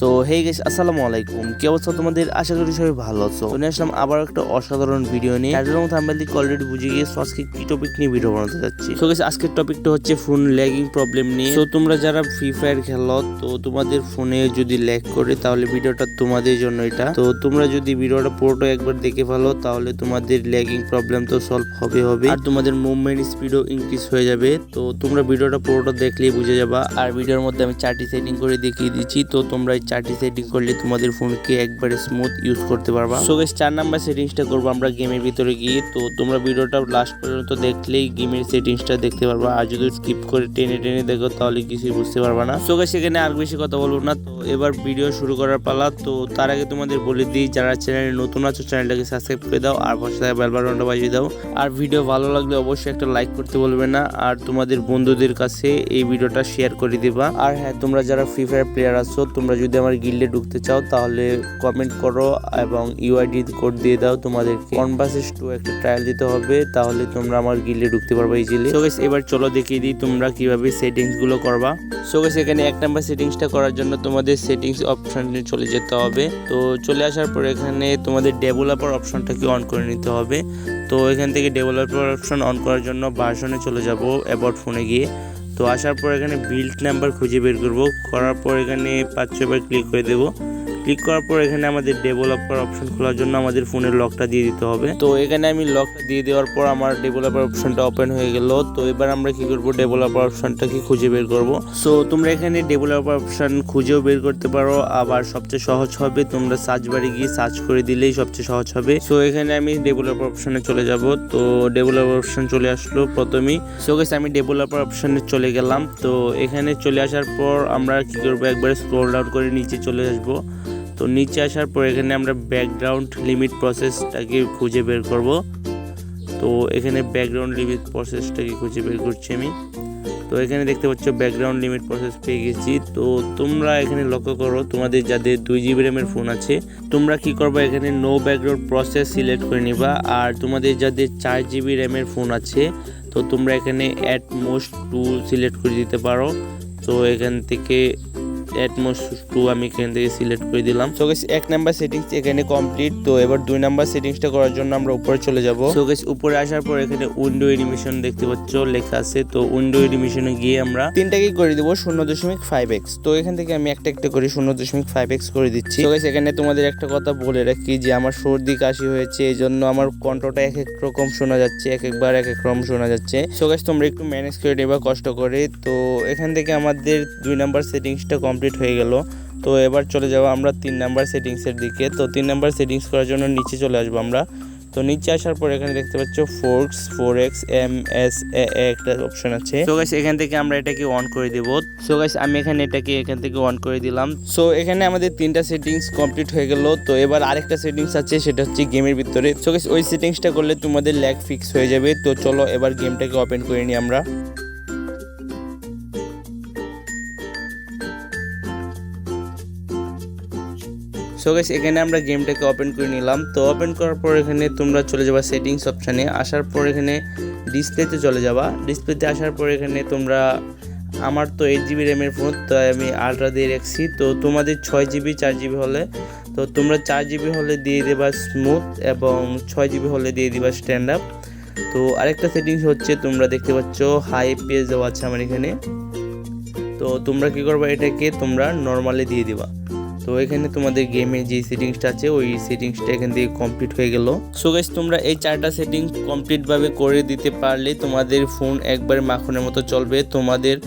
তো hey guys, আসসালামু আলাইকুম। কি অবস্থা তোমাদের? আশা করি সবাই ভালো আছো। তো নিয়ে আসলাম আবার একটা অসাধারণ ভিডিও নিয়ে। টাইটেল এবং থাম্বনেল থেকে অলরেডি বুঝে গিয়েছো আজকে কি টপিক নিয়ে ভিডিও বানাতে যাচ্ছি। তো গাইস, আজকের টপিকটা হচ্ছে ফোন ল্যাগিং প্রবলেম নিয়ে। তো তোমরা যারা ফ্রি ফায়ার খেলো, তো তোমাদের ফোনে যদি ল্যাগ করে তাহলে ভিডিওটা তোমাদের জন্য এটা। তো তোমরা যদি ভিডিওটা পুরোটা একবার দেখে ফেলো তাহলে তোমাদের ল্যাগিং প্রবলেম তো সলভ হবে আর তোমাদের মুভমেন্ট স্পিডও ইনক্রিজ হয়ে যাবে। তো তোমরা ভিডিওটা পুরোটা দেখলেই বুঝে যাবা। আর ভিডিওর মধ্যে আমি 4টি সেটিং করে দেখিয়ে দিচ্ছি। তো তোমরা 4টি সেটিং করলে তোমাদের ফোনকে একবারে স্মুথ ইউজ করতে পারবা। সো গাইস, 4 নাম্বার সেটিংসটা করবো আমরা গেমের ভিতরে গিয়ে। তো তোমরা ভিডিওটা লাস্ট পর্যন্ত দেখলেই গেমের সেটিংসটা দেখতে পারবা। আর যদি স্কিপ করে টেনে দেখো তাহলে কিছুই বুঝতে পারবা না। সো গাইস, এখানে আর বেশি কথা বলবো না। তো এবার ভিডিও শুরু করার পালা। তো তার আগে তোমাদের বলে দিই, যারা চ্যানেলে নতুন আছো চ্যানেলটাকে সাবস্ক্রাইব করে দাও আর পাশে থাকা বেল বাটনটা বাজিয়ে দাও। আর ভিডিও ভালো লাগলে অবশ্যই একটা লাইক করতে বলবে না। আর তোমাদের বন্ধুদের কাছে এই ভিডিওটা শেয়ার করে দিবা। আর হ্যাঁ, তোমরা যারা ফ্রি ফায়ার প্লেয়ার আছো, তোমরা যদি আমার গিল্ডে ঢুকতে চাও তাহলে কমেন্ট করো এবং ইউআইডি কোড দিয়ে দাও। তোমাদেরকে 1 vs 2 একটা ট্রায়াল দিতে হবে, তাহলে তোমরা আমার গিল্ডে ঢুকতে পারবে ইজিলি। সো গাইস, এবার চলো দেখিয়ে দিই তোমরা কিভাবে সেটিংস গুলো করবা। সো গাইস, এখানে 1 নাম্বার সেটিংসটা করার জন্য তোমাদের সেটিংস অপশনে চলে যেতে হবে। তো চলে আসার পর এখানে তোমাদের ডেভেলপার অপশনটাকে অন করে নিতে হবে। তো এখান থেকে ডেভেলপার অপশন অন করার জন্য ভার্সনে চলে যাব, অ্যাবাউট ফোনে গিয়ে। তো আসার পর এখানে বিল্ড নাম্বার খুঁজে বের করব। করার পর এখানে 5-6বার ক্লিক করে দেবো। ক্লিক করার পর এখানে আমাদের ডেভেলপার অপশন খোলার জন্য আমাদের ফোনের লকটা দিয়ে দিতে হবে। তো এখানে আমি লকটা দিয়ে দেওয়ার পর আমার ডেভেলপার অপশনটা ওপেন হয়ে গেল। তো এবার আমরা কি করব, ডেভেলপার অপশনটাকে খুঁজে বের করব। সো তোমরা এখানে ডেভেলপার অপশন খুঁজেও বের করতে পারো, আবার সবচেয়ে সহজ হবে তোমরা সার্চ বারে গিয়ে সার্চ করে দিলেই সবচেয়ে সহজ হবে। সো এখানে আমি ডেভেলপার অপশনে চলে যাব। তো ডেভেলপার অপশন চলে আসলো প্রথমেই। সো গাইস, আমি ডেভেলপার অপশনে চলে গেলাম। তো এখানে চলে আসার পর আমরা কি করব, একবারে স্ক্রল ডাউন করে নিচে চলে আসবো। তো নিচে আসার পর এখানে আমরা ব্যাকগ্রাউন্ড লিমিট প্রসেসটাকে খুঁজে বের করব। তো এখানে ব্যাকগ্রাউন্ড লিমিট প্রসেসটাকে খুঁজে বের করছি আমি। তো এখানে দেখতে পাচ্ছ ব্যাকগ্রাউন্ড লিমিট প্রসেস পেয়ে গেছি। তো তোমরা এখানে লক্ষ্য করো, তোমাদের যাদের 2 GB র্যামের ফোন আছে তোমরা কি করবা, এখানে নো ব্যাকগ্রাউন্ড প্রসেস সিলেক্ট করে নিবা। আর তোমাদের যাদের 4 GB র্যামের ফোন আছে তো তোমরা এখানে অ্যাট মোস্ট 2 সিলেক্ট করে দিতে পারো। তো এখান থেকে অ্যাটমোস্ট 2 আমি এখান থেকে সিলেক্ট করে দিলাম। সো গাইস, 1 নাম্বার সেটিংস এখানে কমপ্লিট। তো এবার 2 নাম্বার সেটিংসটা করার জন্য আমরা উপরে চলে যাব। সো গাইস, উপরে আসার পর এখানে উইন্ডো অ্যানিমেশন দেখতে পাচ্ছ লেখা আছে। তো উইন্ডো অ্যানিমেশনে গিয়ে আমরা 3টাকে করে দেব 0.5x। তো এখান থেকে আমি একটা করে 0.5x করে দিচ্ছি। সো গাইস, এখানে তোমাদের একটা কথা বলে রাখি যে আমার সর্দি কাশি হয়েছে, এই জন্য আমার কণ্ঠটা এক এক রকম শোনা যাচ্ছে, একবার এক এক রকম শোনা যাচ্ছে। সো গাইস, তোমরা একটু ম্যানেজ করে নেবা কষ্ট করে। তো এখান থেকে আমাদের 2 নাম্বার সেটিংসটা কমপ্লিট হয়ে গেল। তো এবার চলে যাব আমরা 3 নাম্বার সেটিংসের দিকে। তো 3 নাম্বার সেটিংস করার জন্য নিচে চলে আসবো আমরা। তো নিচে আসার পর এখানে দেখতে পাচ্ছ 4x MSA একটা অপশন আছে। সো গাইস, এখান থেকে আমরা এটাকে অন করে দেব। সো গাইস, আমি এখানে এটাকে এখান থেকে অন করে দিলাম। সো এখানে আমাদের 3টা সেটিংস কমপ্লিট হয়ে গেল। তো এবার আরেকটা সেটিংস আছে, সেটা হচ্ছে গেমের ভিতরে। সো গাইস, ওই সেটিংসটা করলে তোমাদের ল্যাগ ফিক্স হয়ে যাবে। তো চলো এবার গেমটাকে ওপেন করে নিই আমরা। সো গাইস, এখানে আমরা গেমটাকে ওপেন করে নিলাম। তো ওপেন করার পর এখানে তোমরা চলে যাবা সেটিংস অপশানে। আসার পর এখানে ডিসপ্লেতে চলে যাবা। ডিসপ্লেতে আসার পর এখানে তোমরা, আমার তো 8 GB র্যামের ফোন, তো আমি আলট্রা দিয়ে রাখছি। তো তোমাদের 6 GB 4 GB হলে, তো তোমরা 4 GB হলে দিয়ে দেবা স্মুথ এবং 6 GB হলে দিয়ে দিবা স্ট্যান্ড আপ। তো আরেকটা সেটিংস হচ্ছে তোমরা দেখতে পাচ্ছ হাই পেজ দেওয়া আছে আমার এখানে। তো তোমরা কি করবা, এটাকে তোমরা নর্মালে দিয়ে দিবা। তো এখানে তোমাদের গেমে যে সেটিংসটা আছে ওই সেটিংসটা এখান থেকে কমপ্লিট হয়ে গেল। সো গাইস, তোমরা এই 4টা সেটিং কমপ্লিটভাবে করে দিতে পারলে তোমাদের ফোন একবারে মাখনের মতো চলবে, তোমাদের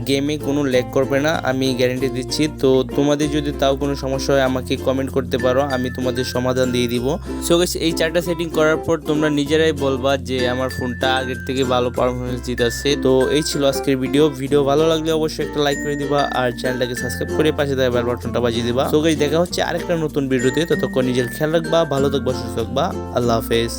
গেমে কোনো ল্যাগ করবে না, আমি গ্যারেন্টি দিচ্ছি। তো তোমাদের যদি তাও কোনো সমস্যা হয় আমাকে কমেন্ট করতে পারো, আমি তোমাদের সমাধান দিয়ে দিব। সো গাইস, এই 4টা সেটিং করার পর তোমরা নিজেরাই বলবা যে আমার ফোনটা আগের থেকে ভালো পারফরমেন্স দিতেছে। তো এই ছিল আজকের ভিডিও ভালো লাগলে অবশ্যই একটা লাইক করে দিবা আর চ্যানেলটাকে সাবস্ক্রাইব করে পাশে থাকা বেল বাটনটা বাজিয়ে দিবা। সো গাইস, দেখা হচ্ছে আরেকটা নতুন ভিডিওতে। ততক্ষণ নিজের খেয়াল রাখবা, ভালো থাকবা, সুস্থ থাকবা। আল্লাহ হাফেজ।